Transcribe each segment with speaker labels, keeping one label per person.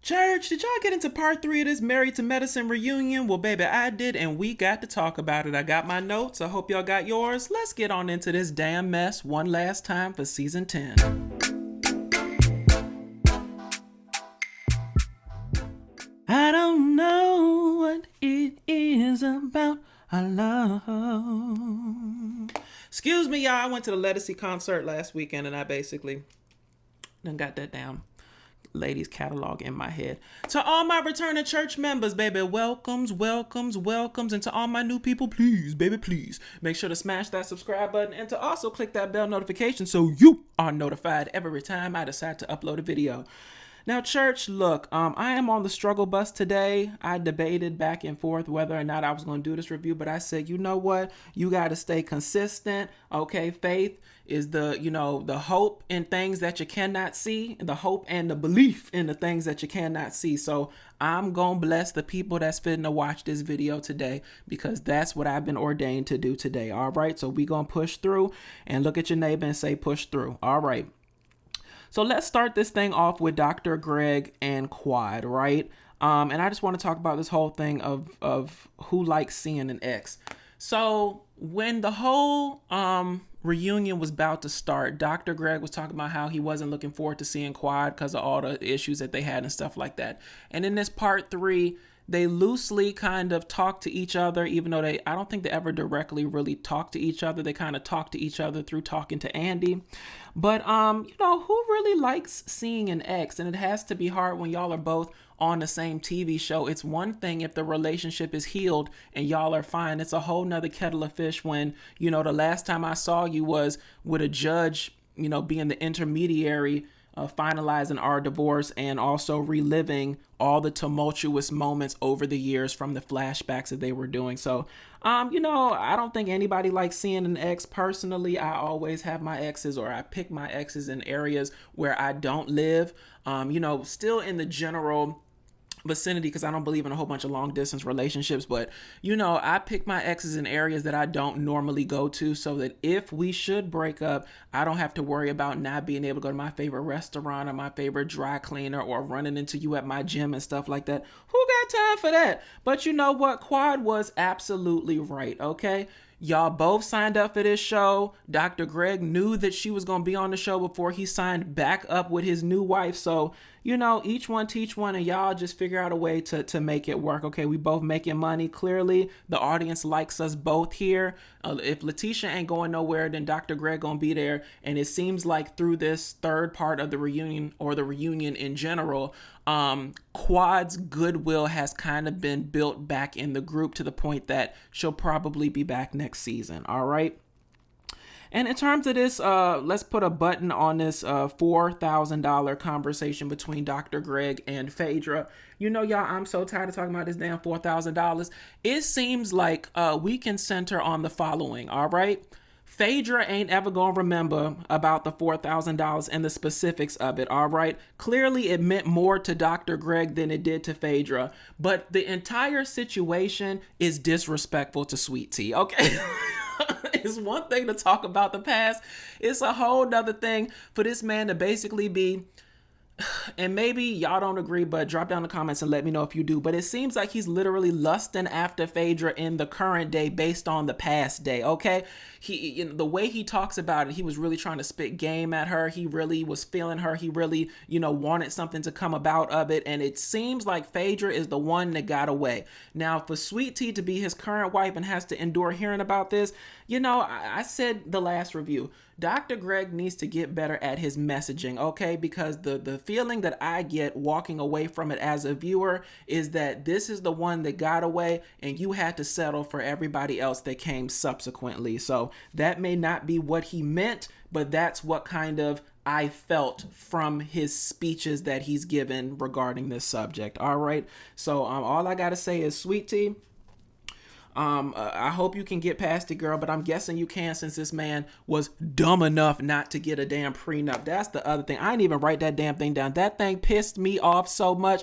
Speaker 1: Church, did y'all get into part 3 of this Married to Medicine reunion? Well, baby, I did, and we got to talk about it. I got my notes. I hope y'all got yours. Let's get on into this damn mess one last time for season 10. I don't know what it is about our love. Excuse me, y'all. I went to the Lettucey concert last weekend, and I basically done got that down ladies catalog in my head. To all my returning church members, baby, welcomes. And to all my new people, please, baby, please make sure to smash that subscribe button and to also click that bell notification so you are notified every time I decide to upload a video. Now, church, look, I am on the struggle bus today. I debated back and forth whether or not I was going to do this review, but I said, you know what? You got to stay consistent. Okay, faith is the hope in things that you cannot see, the hope and the belief in the things that you cannot see. So I'm going to bless the people that's fitting to watch this video today because that's what I've been ordained to do today. All right, so we going to push through and look at your neighbor and say push through. All right. So let's start this thing off with Dr. Greg and Quad, right? And I just want to talk about this whole thing of who likes seeing an ex. So when the whole reunion was about to start, Dr. Greg was talking about how he wasn't looking forward to seeing Quad because of all the issues that they had and stuff like that. And in this part 3, they loosely kind of talk to each other, even though I don't think they ever directly really talk to each other. They kind of talk to each other through talking to Andy. But, who really likes seeing an ex? And it has to be hard when y'all are both on the same TV show. It's one thing if the relationship is healed and y'all are fine. It's a whole nother kettle of fish when, the last time I saw you was with a judge, being the intermediary finalizing our divorce and also reliving all the tumultuous moments over the years from the flashbacks that they were doing. So, I don't think anybody likes seeing an ex. Personally, I always have my exes, or I pick my exes in areas where I don't live, still in the general vicinity, because I don't believe in a whole bunch of long distance relationships, but I pick my exes in areas that I don't normally go to, so that if we should break up, I don't have to worry about not being able to go to my favorite restaurant or my favorite dry cleaner or running into you at my gym and stuff like that. Who got time for that? But you know what? Quad was absolutely right, okay? Y'all both signed up for this show. Dr. Greg knew that she was going to be on the show before he signed back up with his new wife. So, each one teach one, and y'all just figure out a way to make it work. Okay, we both making money. Clearly, the audience likes us both here. If Letitia ain't going nowhere, then Dr. Greg going to be there. And it seems like through this third part of the reunion, or the reunion in general, Quad's goodwill has kind of been built back in the group to the point that she'll probably be back next season. All right. And in terms of this, let's put a button on this $4,000 conversation between Dr. Greg and Phaedra. Y'all, I'm so tired of talking about this damn $4,000. It seems like we can center on the following, all right? Phaedra ain't ever gonna remember about the $4,000 and the specifics of it, all right? Clearly, it meant more to Dr. Greg than it did to Phaedra, but the entire situation is disrespectful to Sweet Tea, okay? It's one thing to talk about the past. It's a whole nother thing for this man to basically be, and maybe y'all don't agree, but drop down the comments and let me know if you do. But it seems like he's literally lusting after Phaedra in the current day based on the past day, okay? The way he talks about it, he was really trying to spit game at her. He really was feeling her. He really, wanted something to come about of it. And it seems like Phaedra is the one that got away. Now, for Sweet Tea to be his current wife and has to endure hearing about this, I said the last review, Dr. Greg needs to get better at his messaging, okay? Because the feeling that I get walking away from it as a viewer is that this is the one that got away and you had to settle for everybody else that came subsequently. So that may not be what he meant, but that's what kind of I felt from his speeches that he's given regarding this subject. All right. So all I got to say is, Sweet Tea, I hope you can get past it, girl, but I'm guessing you can, since this man was dumb enough not to get a damn prenup. That's the other thing. I didn't even write that damn thing down. That thing pissed me off so much.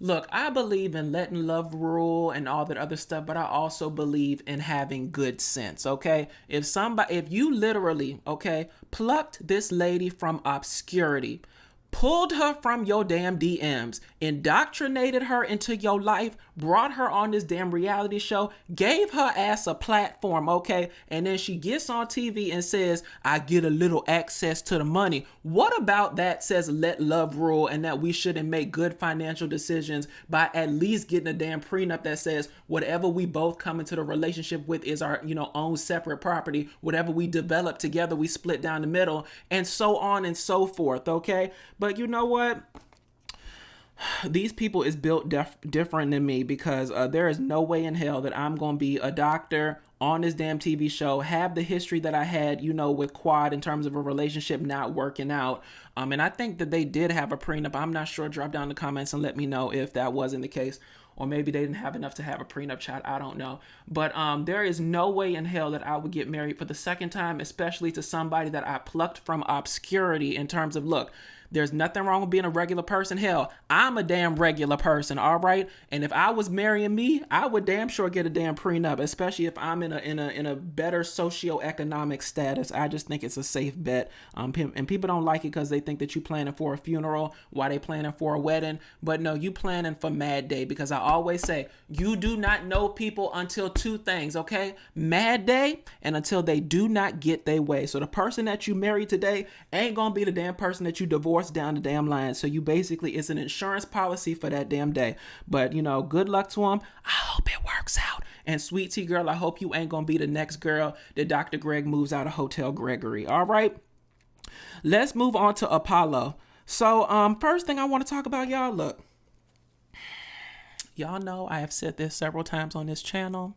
Speaker 1: Look, I believe in letting love rule and all that other stuff, but I also believe in having good sense, okay? If you literally, okay, plucked this lady from obscurity, pulled her from your damn DMs, indoctrinated her into your life, brought her on this damn reality show, gave her ass a platform, okay? And then she gets on TV and says, I get a little access to the money. What about that says let love rule and that we shouldn't make good financial decisions by at least getting a damn prenup that says whatever we both come into the relationship with is our, own separate property. Whatever we develop together, we split down the middle, and so on and so forth, okay? But you know what? These people is built different than me, because there is no way in hell that I'm going to be a doctor on this damn TV show, have the history that I had, with Quad in terms of a relationship not working out. And I think that they did have a prenup. I'm not sure. Drop down in the comments and let me know if that wasn't the case. Or maybe they didn't have enough to have a prenup, child. I don't know. But there is no way in hell that I would get married for the second time, especially to somebody that I plucked from obscurity in terms of, look, there's nothing wrong with being a regular person. Hell, I'm a damn regular person, all right? And if I was marrying me, I would damn sure get a damn prenup, especially if I'm in a better socioeconomic status. I just think it's a safe bet. And people don't like it because they think that you planning for a funeral while they planning for a wedding. But no, you planning for Mad Day, because I always say you do not know people until two things, okay? Mad Day and until they do not get their way. So the person that you marry today ain't gonna be the damn person that you divorce down the damn line. So you basically, it's an insurance policy for that damn day. But good luck to them. I hope it works out. And sweet tea girl, I hope you ain't gonna be the next girl that Dr. Greg moves out of Hotel Gregory. All right, let's move on to Apollo. So first thing I want to talk about, y'all, look, y'all know I have said this several times on this channel.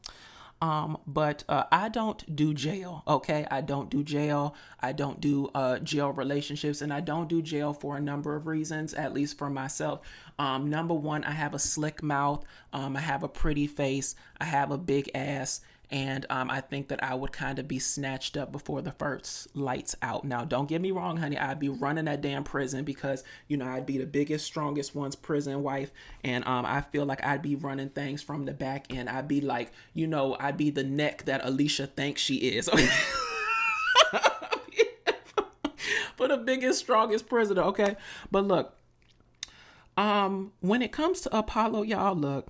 Speaker 1: But I don't do jail, okay? I don't do jail. I don't do jail relationships, and I don't do jail for a number of reasons, at least for myself. Number one, I have a slick mouth. I have a pretty face. I have a big ass. And I think that I would kind of be snatched up before the first lights out. Now, don't get me wrong, honey. I'd be running that damn prison because, I'd be the biggest, strongest one's prison wife. And I feel like I'd be running things from the back end. I'd be like, I'd be the neck that Alicia thinks she is. For the biggest, strongest prisoner, okay? But look, when it comes to Apollo, y'all, look,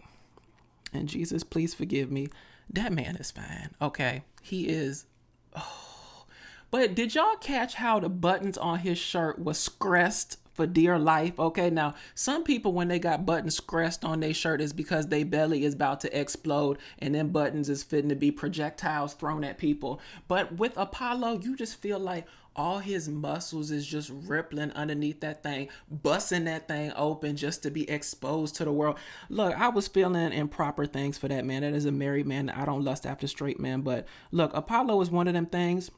Speaker 1: and Jesus, please forgive me. That man is fine, okay? He is. Oh. But did y'all catch how the buttons on his shirt was scratched for dear life? Okay, now, some people, when they got buttons scratched on their shirt, is because their belly is about to explode and then buttons is fitting to be projectiles thrown at people. But with Apollo, you just feel like all his muscles is just rippling underneath that thing, busting that thing open just to be exposed to the world. Look, I was feeling improper things for that man. That is a married man. I don't lust after straight men. But look, Apollo is one of them things.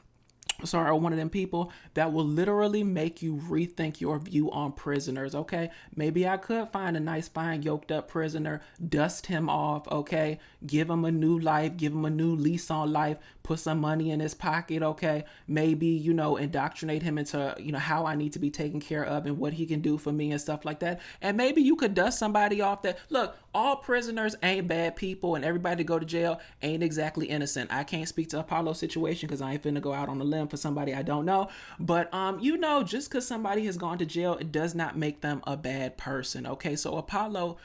Speaker 1: One of them people that will literally make you rethink your view on prisoners, okay? Maybe I could find a nice, fine, yoked up prisoner, dust him off, okay? Give him a new life, give him a new lease on life, put some money in his pocket, okay? Maybe, indoctrinate him into, how I need to be taken care of and what he can do for me and stuff like that. And maybe you could dust somebody off that, look, all prisoners ain't bad people and everybody to go to jail ain't exactly innocent. I can't speak to Apollo's situation because I ain't finna go out on a limb for somebody I don't know. But, just because somebody has gone to jail, it does not make them a bad person, okay? So Apollo...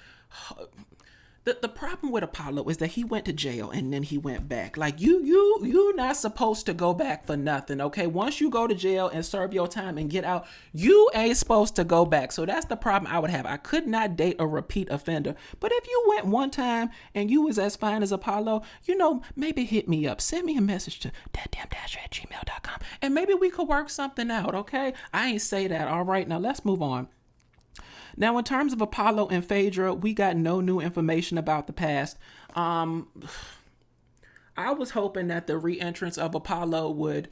Speaker 1: The problem with Apollo is that he went to jail and then he went back. Like, you're not supposed to go back for nothing, okay? Once you go to jail and serve your time and get out, you ain't supposed to go back. So that's the problem I would have. I could not date a repeat offender. But if you went one time and you was as fine as Apollo, maybe hit me up. Send me a message to datdamndasher@gmail.com and maybe we could work something out, okay? I ain't say that. All right, now let's move on. Now, in terms of Apollo and Phaedra, we got no new information about the past. I was hoping that the re-entrance of Apollo would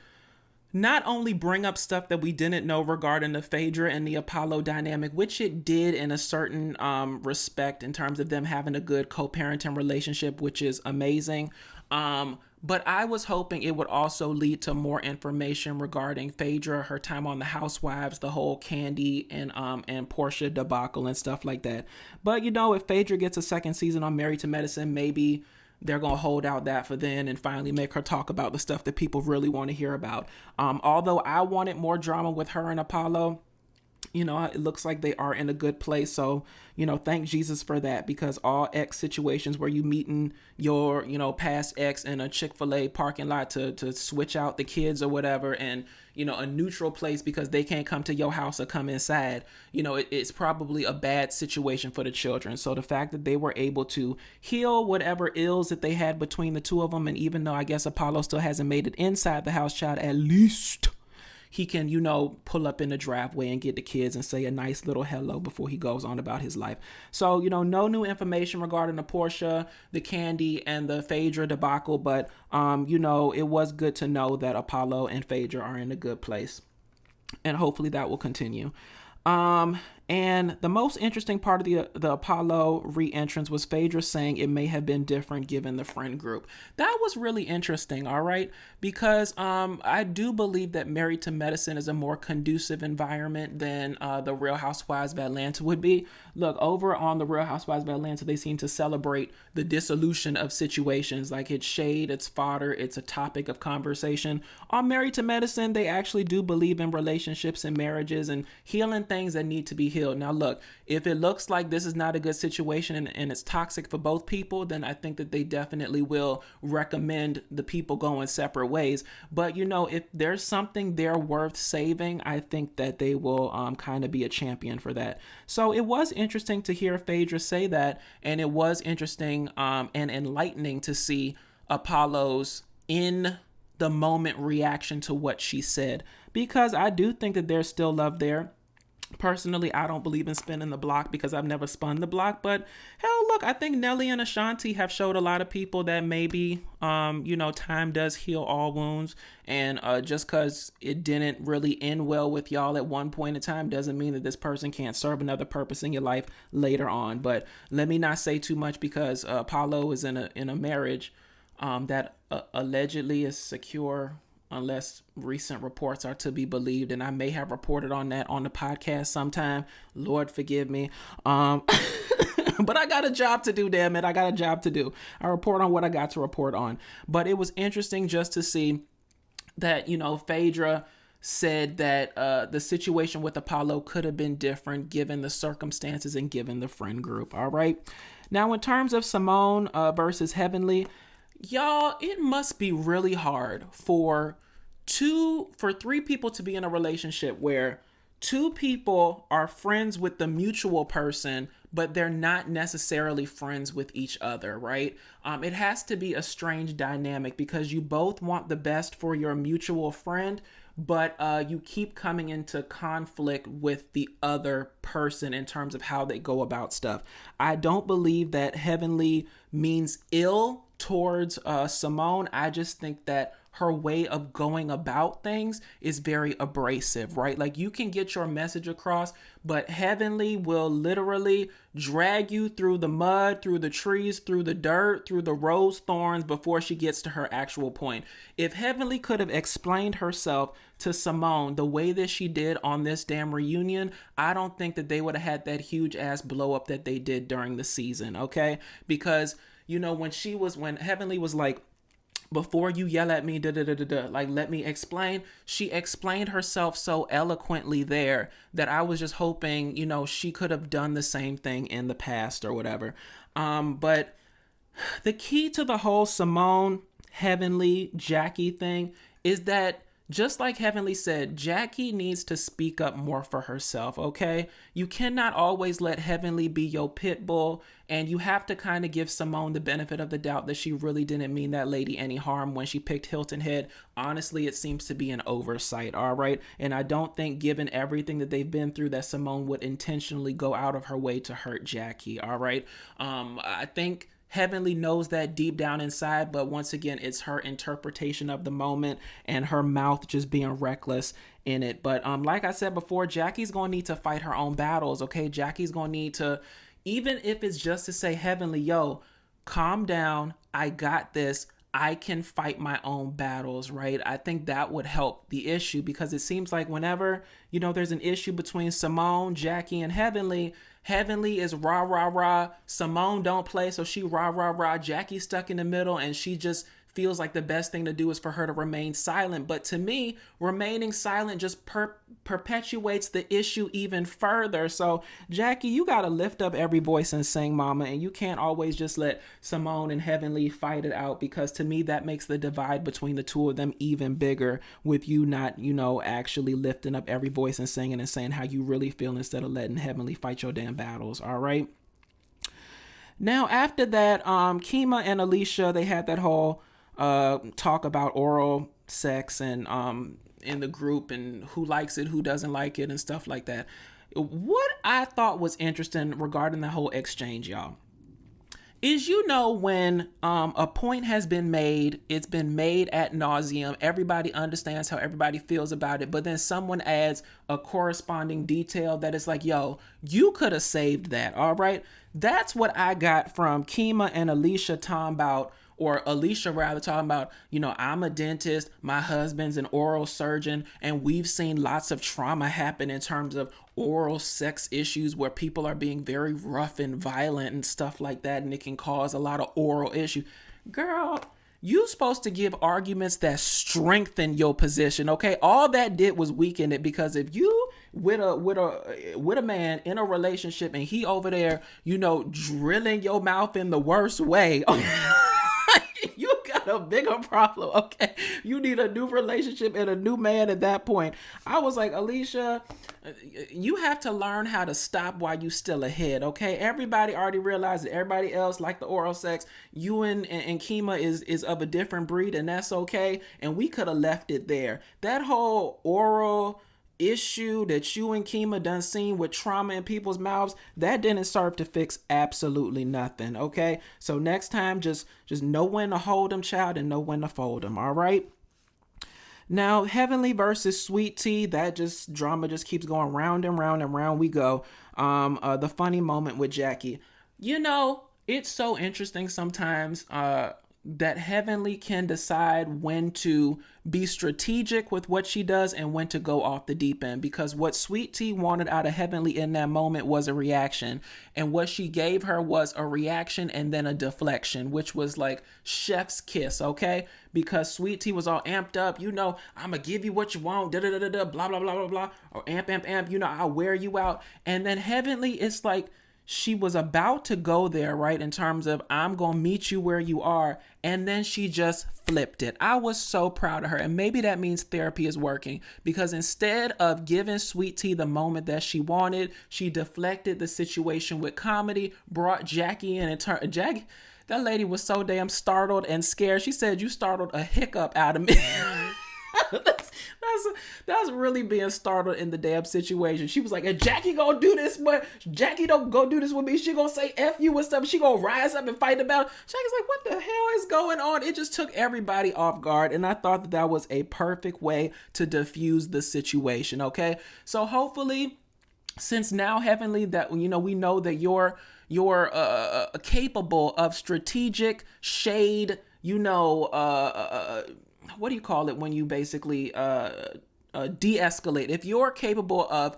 Speaker 1: not only bring up stuff that we didn't know regarding the Phaedra and the Apollo dynamic, which it did in a certain respect in terms of them having a good co-parenting relationship, which is amazing. But I was hoping it would also lead to more information regarding Phaedra, her time on The Housewives, the whole Candy and Portia debacle and stuff like that. But, if Phaedra gets a second season on Married to Medicine, maybe they're going to hold out that for then and finally make her talk about the stuff that people really want to hear about. Although I wanted more drama with her and Apollo, It looks like they are in a good place. So, thank Jesus for that, because all ex situations where you meeting your, past ex in a Chick-fil-A parking lot to switch out the kids or whatever, and, a neutral place because they can't come to your house or come inside, it's probably a bad situation for the children. So the fact that they were able to heal whatever ills that they had between the two of them, and even though I guess Apollo still hasn't made it inside the house, child, at least he can, pull up in the driveway and get the kids and say a nice little hello before he goes on about his life. So, no new information regarding the Portia, the Candy, and the Phaedra debacle, but, it was good to know that Apollo and Phaedra are in a good place, and hopefully that will continue. And the most interesting part of the Apollo re-entrance was Phaedra saying it may have been different given the friend group. That was really interesting, all right? Because I do believe that Married to Medicine is a more conducive environment than the Real Housewives of Atlanta would be. Look, over on the Real Housewives of Atlanta, they seem to celebrate the dissolution of situations. Like, it's shade, it's fodder, it's a topic of conversation. On Married to Medicine, they actually do believe in relationships and marriages and healing things that need to be healed. Now, look, if it looks like this is not a good situation and it's toxic for both people, then I think that they definitely will recommend the people going separate ways. But, if there's something there worth saving, I think that they will kind of be a champion for that. So it was interesting to hear Phaedra say that, and it was interesting and enlightening to see Apollo's in the moment reaction to what she said, because I do think that there's still love there. Personally, I don't believe in spinning the block because I've never spun the block. But hell, look, I think Nelly and Ashanti have showed a lot of people that maybe, time does heal all wounds. And just because it didn't really end well with y'all at one point in time doesn't mean that this person can't serve another purpose in your life later on. But let me not say too much, because Apollo is in a marriage that allegedly is secure, unless recent reports are to be believed, and I may have reported on that on the podcast sometime. Lord forgive me. But I got a job to do, damn it. I got a job to do. I report on what I got to report on. But it was interesting just to see that, Phaedra said that the situation with Apollo could have been different given the circumstances and given the friend group. All right. Now, in terms of Simone versus Heavenly, y'all, it must be really hard for three people to be in a relationship where two people are friends with the mutual person, but they're not necessarily friends with each other, right? It has to be a strange dynamic because you both want the best for your mutual friend, but you keep coming into conflict with the other person in terms of how they go about stuff. I don't believe that Heavenly means ill towards Simone. I just think that her way of going about things is very abrasive, right? Like, you can get your message across, but Heavenly will literally drag you through the mud, through the trees, through the dirt, through the rose thorns before she gets to her actual point. If Heavenly could have explained herself to Simone the way that she did on this damn reunion, I don't think that they would have had that huge ass blow up that they did during the season, okay? Because when Heavenly was like, before you yell at me, like, let me explain. She explained herself so eloquently there that I was just hoping, she could have done the same thing in the past or whatever. But the key to the whole Simone, Heavenly, Jackie thing is that, just like Heavenly said, Jackie needs to speak up more for herself, okay? You cannot always let Heavenly be your pit bull, and you have to kind of give Simone the benefit of the doubt that she really didn't mean that lady any harm when she picked Hilton Head. Honestly, it seems to be an oversight, all right? And I don't think, given everything that they've been through, that Simone would intentionally go out of her way to hurt Jackie, all right? I think Heavenly knows that deep down inside, but once again, it's her interpretation of the moment and her mouth just being reckless in it. But like I said before, Jackie's going to need to fight her own battles, okay? Jackie's going to need to, even if it's just to say, Heavenly, yo, calm down, I got this, I can fight my own battles, right? I think that would help the issue, because it seems like whenever, there's an issue between Simone, Jackie, and Heavenly is rah, rah, rah. Simone don't play, so she rah, rah, rah. Jackie's stuck in the middle, and she just feels like the best thing to do is for her to remain silent. But to me, remaining silent just perpetuates the issue even further. So Jackie, you got to lift up every voice and sing, mama. And you can't always just let Simone and Heavenly fight it out, because to me, that makes the divide between the two of them even bigger, with you not, actually lifting up every voice and singing and saying how you really feel instead of letting Heavenly fight your damn battles. All right. Now, after that, Kema and Alicia, they had that whole talk about oral sex and in the group and who likes it, who doesn't like it, and stuff like that. What I thought was interesting regarding the whole exchange, y'all, is when a point has been made, it's been made ad nauseum, everybody understands how everybody feels about it, but then someone adds a corresponding detail that is like, yo, you could have saved that, all right? That's what I got from Kema and Alicia talking about, or Alicia rather talking about, I'm a dentist, my husband's an oral surgeon, and we've seen lots of trauma happen in terms of oral sex issues where people are being very rough and violent and stuff like that, and it can cause a lot of oral issues. Girl, you supposed to give arguments that strengthen your position, okay? All that did was weaken it, because if you with a man in a relationship and he over there, drilling your mouth in the worst way, you got a bigger problem, okay? You need a new relationship and a new man at that point. I was like, Alicia, you have to learn how to stop while you still ahead, okay? Everybody already realized that everybody else like the oral sex. You and Kema is of a different breed, and that's okay. And we could have left it there. That whole oral issue that you and Kema done seen with trauma in people's mouths, that didn't serve to fix absolutely nothing, okay? So next time, just know when to hold them, child, and know when to fold them, all right? Now, Heavenly versus Sweet Tea, that drama just keeps going round and round and round we go. The funny moment with Jackie. It's so interesting sometimes that Heavenly can decide when to be strategic with what she does and when to go off the deep end, because what Sweet Tea wanted out of Heavenly in that moment was a reaction, and what she gave her was a reaction and then a deflection, which was like chef's kiss, okay? Because Sweet Tea was all amped up, I'm gonna give you what you want, da da da da, blah blah blah blah blah, or amp, I'll wear you out. And then Heavenly, it's like she was about to go there, right? In terms of, I'm going to meet you where you are. And then she just flipped it. I was so proud of her. And maybe that means therapy is working, because instead of giving Sweet Tea the moment that she wanted, she deflected the situation with comedy, brought Jackie in, and Jackie, that lady was so damn startled and scared. She said, you startled a hiccup out of me. That's really being startled in the damn situation. She was like, if Jackie gonna do this, but Jackie don't go do this with me, she gonna say F you and stuff. She gonna rise up and fight about it. Jackie's like, what the hell is going on? It just took everybody off guard. And I thought that was a perfect way to diffuse the situation. Okay. So hopefully, since now, Heavenly, that, we know that you're capable of strategic shade, what do you call it when you basically de-escalate? If you're capable of,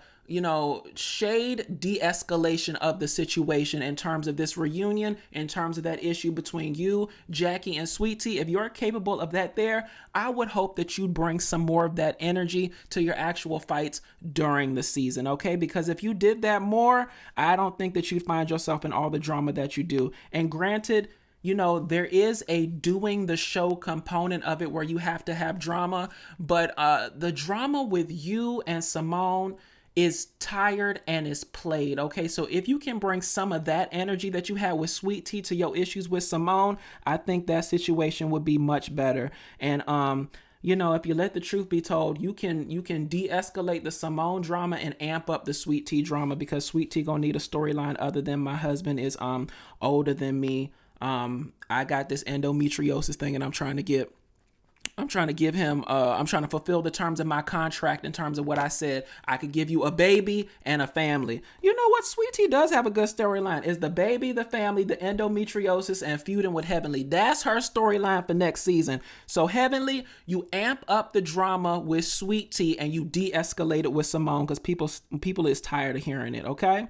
Speaker 1: shade de-escalation of the situation in terms of this reunion, in terms of that issue between you, Jackie, and Sweet Tea, if you're capable of that there, I would hope that you bring some more of that energy to your actual fights during the season, okay? Because if you did that more, I don't think that you'd find yourself in all the drama that you do. And granted, there is a doing the show component of it where you have to have drama, but the drama with you and Simone is tired and is played, okay? So if you can bring some of that energy that you had with Sweet Tea to your issues with Simone, I think that situation would be much better. And if you let the truth be told, you can de-escalate the Simone drama and amp up the Sweet Tea drama, because Sweet Tea gonna need a storyline other than my husband is older than me. I got this endometriosis thing, and I'm trying to give him, I'm trying to fulfill the terms of my contract in terms of what I said. I could give you a baby and a family. You know what? Sweet Tea does have a good storyline. Is the baby, the family, the endometriosis, and feuding with Heavenly. That's her storyline for next season. So Heavenly, you amp up the drama with Sweet Tea and you de-escalate it with Simone, because people is tired of hearing it, okay?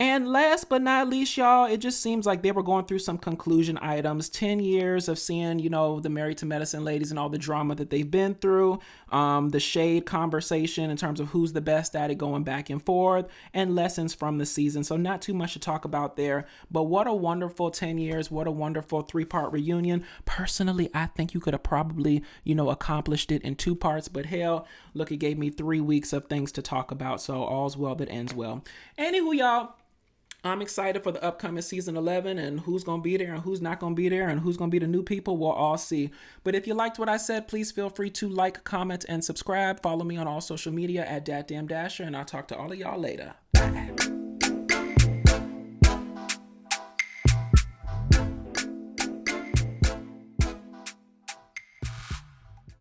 Speaker 1: And last but not least, y'all, it just seems like they were going through some conclusion items. 10 years of seeing, the Married to Medicine ladies and all the drama that they've been through, the shade conversation in terms of who's the best at it going back and forth, and lessons from the season. So not too much to talk about there, but what a wonderful 10 years. What a wonderful 3-part reunion. Personally, I think you could have probably, accomplished it in 2 parts, but hell, look, it gave me 3 weeks of things to talk about. So all's well that ends well. Anywho, y'all, I'm excited for the upcoming season 11 and who's going to be there and who's not going to be there and who's going to be the new people. We'll all see. But if you liked what I said, please feel free to like, comment, and subscribe. Follow me on all social media at DatDamnDasher, and I'll talk to all of y'all later. Bye.